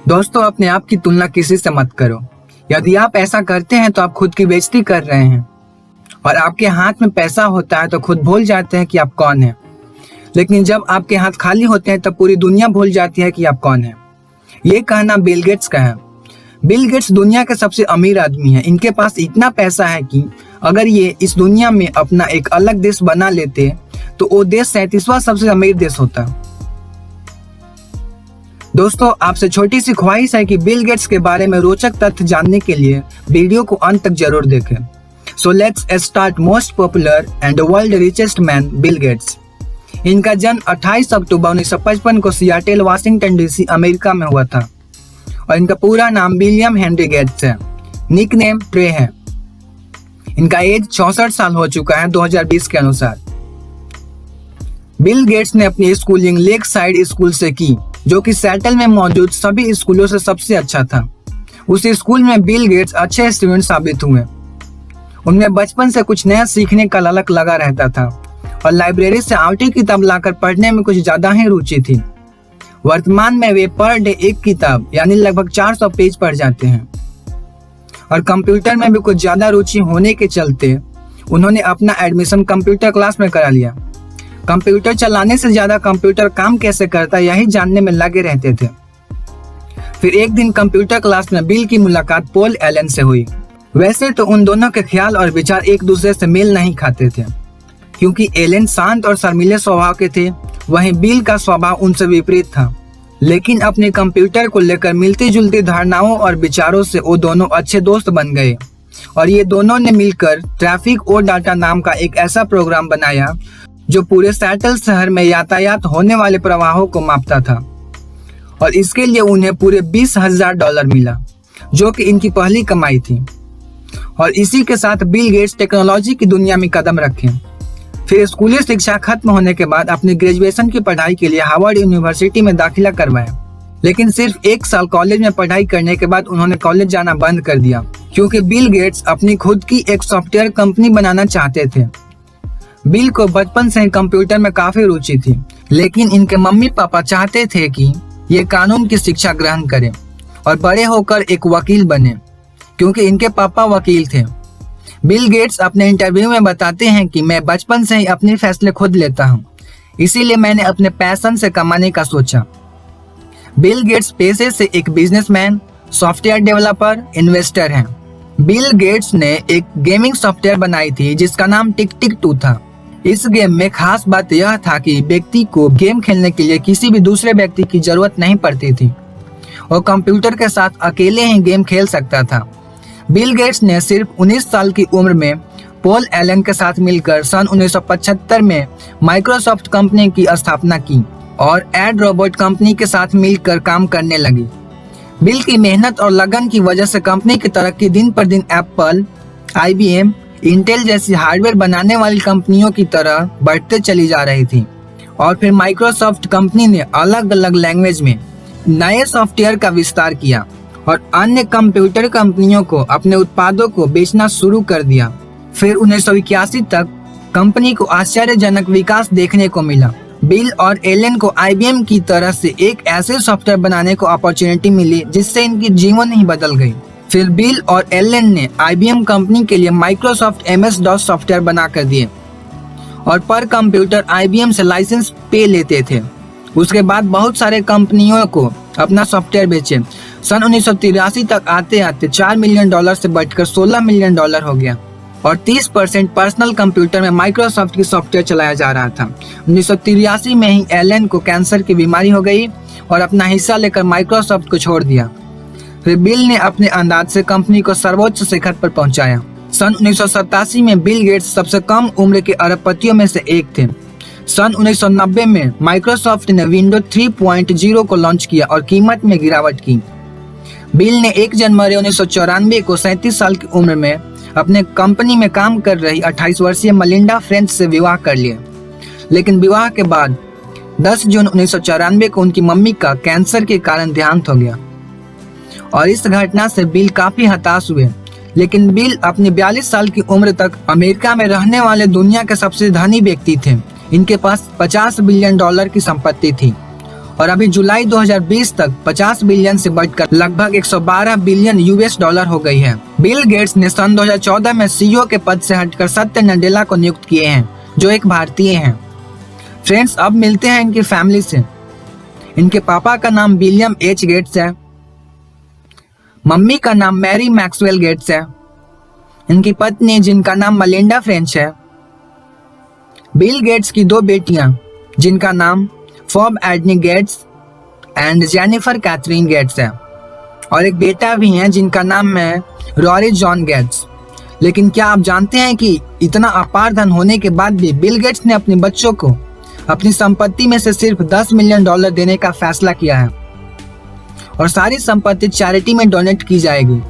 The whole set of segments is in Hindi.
दोस्तों, अपने आप की तुलना किसी से मत करो। यदि आप ऐसा करते हैं तो आप खुद की बेइज्जती कर रहे हैं। और आपके हाथ में पैसा होता है तो खुद भूल जाते हैं कि आप कौन हैं। लेकिन जब आपके हाथ खाली होते हैं तब पूरी दुनिया भूल जाती है कि आप कौन हैं। ये कहना बिल गेट्स का है। बिल गेट्स दुनिया के सबसे अमीर आदमी हैं। इनके पास इतना पैसा है कि अगर ये इस दुनिया में अपना एक अलग देश बना लेते तो वो देश 37वां सबसे अमीर देश होता। दोस्तों, आपसे छोटी सी ख्वाहिश है कि बिल गेट्स के बारे में रोचक तथ्य जानने के लिए वीडियो को अंत तक जरूर देखें। So let's start. Most popular and world richest man Bill Gates. इनका जन्म 28 अक्टूबर 1955 को सियाटल, वाशिंगटन डीसी, अमेरिका में हुआ था और इनका पूरा नाम विलियम हेनरी गेट्स है। निकनेम ट्रे है। इनका एज 64 साल हो चुका है 2020 के अनुसार। बिल गेट्स ने अपनी स्कूलिंग लेक साइड स्कूल से की, जो कि सियाटल में मौजूद सभी स्कूलों से सबसे अच्छा था। उस स्कूल में बिल गेट्स अच्छे स्टूडेंट साबित हुए। उनमें बचपन से कुछ नया सीखने का ललक लगा रहता था और लाइब्रेरी से आउटी किताब लाकर पढ़ने में कुछ ज्यादा ही रुचि थी। वर्तमान में वे पर डे एक किताब यानी लगभग 400 पेज पढ़ जाते हैं। और कंप्यूटर में भी कुछ ज्यादा रुचि होने के चलते उन्होंने अपना एडमिशन कंप्यूटर क्लास में करा लिया। कंप्यूटर चलाने से ज्यादा कंप्यूटर काम कैसे करता है यही जानने में लगे रहते थे। फिर एक दिन कंप्यूटर क्लास में बिल की मुलाकात पॉल एलन से हुई। वैसे तो उन दोनों के ख्याल और विचार एक दूसरे से मेल नहीं खाते थे, क्योंकि एलन शांत और शर्मीले स्वभाव के थे, वहीं बिल का स्वभाव उनसे विपरीत था। लेकिन अपने कंप्यूटर को लेकर मिलती जुलती धारणाओं और विचारों से वो दोनों अच्छे दोस्त बन गए और ये दोनों ने मिलकर ट्रैफिक और डाटा नाम का एक ऐसा प्रोग्राम बनाया जो पूरे सियाटल शहर में यातायात होने वाले प्रवाहों को मापता था। और इसके लिए उन्हें पूरे $20,000 मिला, जो कि इनकी पहली कमाई थी। और इसी के साथ बिल गेट्स टेक्नोलॉजी की दुनिया में कदम रखे। फिर स्कूली शिक्षा खत्म होने के बाद अपनी ग्रेजुएशन की पढ़ाई के लिए हार्वर्ड यूनिवर्सिटी में दाखिला करवाया। लेकिन सिर्फ 1 साल कॉलेज में पढ़ाई करने के बाद उन्होंने कॉलेज जाना बंद कर दिया, क्योंकि बिल गेट्स अपनी खुद की एक सॉफ्टवेयर कंपनी बनाना चाहते थे। बिल को बचपन से ही कंप्यूटर में काफी रुचि थी, लेकिन इनके मम्मी पापा चाहते थे कि ये कानून की शिक्षा ग्रहण करें और बड़े होकर एक वकील बने, क्योंकि इनके पापा वकील थे। बिल गेट्स अपने इंटरव्यू में बताते हैं कि मैं बचपन से ही अपने फैसले खुद लेता हूँ, इसीलिए मैंने अपने पैशन से कमाने का सोचा। बिल गेट्स पेशे से एक बिजनेसमैन, सॉफ्टवेयर डेवलपर, इन्वेस्टर हैं। बिल गेट्स ने एक गेमिंग सॉफ्टवेयर बनाई थी जिसका नाम टिक-टिक-2 था। इस गेम में खास बात यह था कि व्यक्ति को गेम खेलने के लिए किसी भी दूसरे व्यक्ति की जरूरत नहीं पड़ती थी और कंप्यूटर के साथ अकेले ही गेम खेल सकता था। बिल गेट्स ने सिर्फ 19 साल की उम्र में पॉल एलन के साथ मिलकर सन 1975 में माइक्रोसॉफ्ट कंपनी की स्थापना की और एड रोबोट कंपनी के साथ मिलकर काम करने लगी। बिल की मेहनत और लगन की वजह से कंपनी की तरक्की दिन पर दिन एप्पल, IBM, इंटेल जैसी हार्डवेयर बनाने वाली कंपनियों की तरह बढ़ते चली जा रही थी। और फिर माइक्रोसॉफ्ट कंपनी ने अलग अलग लैंग्वेज में नए सॉफ्टवेयर का विस्तार किया और अन्य कंप्यूटर कंपनियों को अपने उत्पादों को बेचना शुरू कर दिया। फिर 1981 तक कंपनी को आश्चर्यजनक विकास देखने को मिला। बिल और एलन को IBM की तरह से एक ऐसे सॉफ्टवेयर बनाने को अपॉर्चुनिटी मिली जिससे इनकी जीवन ही बदल गई। फिर बिल और एलन ने IBM कंपनी के लिए माइक्रोसॉफ्ट MS-DOS सॉफ्टवेयर बना कर दिए और पर कंप्यूटर IBM से लाइसेंस पे लेते थे। उसके बाद बहुत सारे कंपनियों को अपना सॉफ्टवेयर बेचे। सन 1983 तक आते आते $4 मिलियन से बढ़कर $16 मिलियन हो गया और 30% पर्सनल कंप्यूटर में माइक्रोसॉफ्ट की सॉफ्टवेयर चलाया जा रहा था। 1983 में ही एलन को कैंसर की बीमारी हो गई और अपना हिस्सा लेकर माइक्रोसॉफ्ट को छोड़ दिया। फिर बिल ने अपने अंदाज से कंपनी को सर्वोच्च शिखर पर पहुंचाया। सन 1987 में बिल गेट्स सबसे कम उम्र के अरबपतियों में से एक थे। सन 1990 में माइक्रोसॉफ्ट ने विंडोज 3.0 को लॉन्च किया और कीमत में गिरावट की। बिल ने 1 जनवरी 1994 को 37 साल की उम्र में अपने कंपनी में काम कर रही 28 वर्षीय मलिंडा फ्रेंच से विवाह कर लिया। लेकिन विवाह के बाद 10 जून 1994 को उनकी मम्मी का कैंसर के कारण देहांत हो गया और इस घटना से बिल काफी हताश हुए। लेकिन बिल अपनी 42 साल की उम्र तक अमेरिका में रहने वाले दुनिया के सबसे धनी व्यक्ति थे। इनके पास $50 बिलियन की संपत्ति थी और अभी जुलाई 2020 तक 50 बिलियन से बढ़कर लगभग 112 बिलियन यूएस डॉलर हो गई है। बिल गेट्स ने सन 2014 में सीईओ के पद से हटकर सत्य नडेला को नियुक्त किए हैं, जो एक भारतीय हैं। फ्रेंड्स, अब मिलते हैं इनकी फैमिली से। इनके पापा का नाम विलियम एच गेट्स है, मम्मी का नाम मैरी मैक्सवेल गेट्स है, इनकी पत्नी जिनका नाम मलिंडा फ्रेंच है। बिल गेट्स की 2 बेटियां जिनका नाम Phoebe Adele Gates and Jennifer Katharine Gates है, और एक बेटा भी है जिनका नाम है रॉरी जॉन गेट्स। लेकिन क्या आप जानते हैं कि इतना अपार धन होने के बाद भी बिल गेट्स ने अपने बच्चों को अपनी संपत्ति में से सिर्फ $10 मिलियन देने का फैसला किया है, और सारी संपत्ति चैरिटी में डोनेट की जाएगी।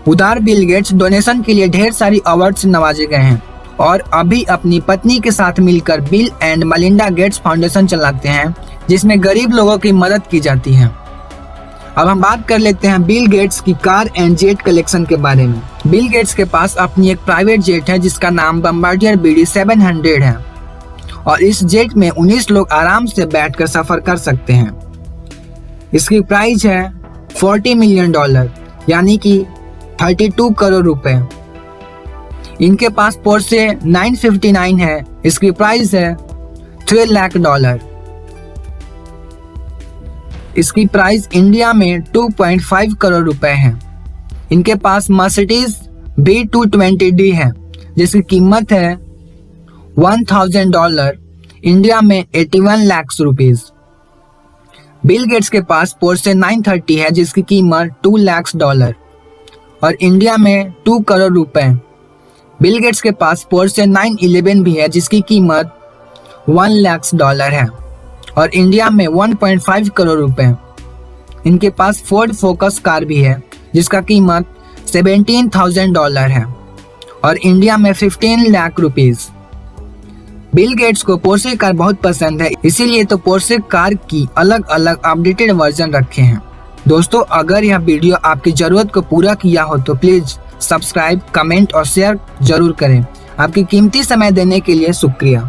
उधार बिल गेट्स डोनेशन के लिए ढेर सारी अवार्ड से नवाजे गए हैं, और अभी अपनी पत्नी के साथ मिलकर Bill and Melinda Gates Foundation चलाते हैं, जिसमें गरीब लोगों की मदद की जाती है। अब हम बात कर लेते हैं बिल गेट्स की कार एंड जेट कलेक्शन के बारे में। बिल गेट्स के पास अपनी एक प्राइवेट जेट है जिसका नाम बम्बार्डियर BD 700 है, और इस जेट में 19 लोग आराम से बैठकर सफर कर सकते हैं। इसकी प्राइस है $40 मिलियन, यानी कि 32 करोड़ रुपए। इनके पास पोर्शे 959 है, इसकी प्राइस है $3 लाख। इसकी प्राइस इंडिया में 2.5 करोड़ रुपए है। इनके पास मर्सिडीज B220D है, जिसकी कीमत है $1,000, इंडिया में 81 लाख रुपीज। बिल गेट्स के पास पोर्शे 930 है, जिसकी कीमत $2 लाख, और इंडिया में 2 करोड़ रुपए। बिल गेट्स के पास पोर्शे 911 भी है, जिसकी कीमत $1 लाख है, और इंडिया में 1.5 करोड़ रुपए। इनके पास फोर्ड फोकस कार भी है, जिसका कीमत $17,000 है, और इंडिया में 15 लाख रुपीज। बिल गेट्स को पोर्शे कार बहुत पसंद है, इसीलिए तो पोर्शे कार की अलग अलग अपडेटेड वर्जन रखे हैं। दोस्तों, अगर यह वीडियो आपकी जरूरत को पूरा किया हो तो प्लीज सब्सक्राइब, कमेंट और शेयर जरूर करें। आपकी कीमती समय देने के लिए शुक्रिया।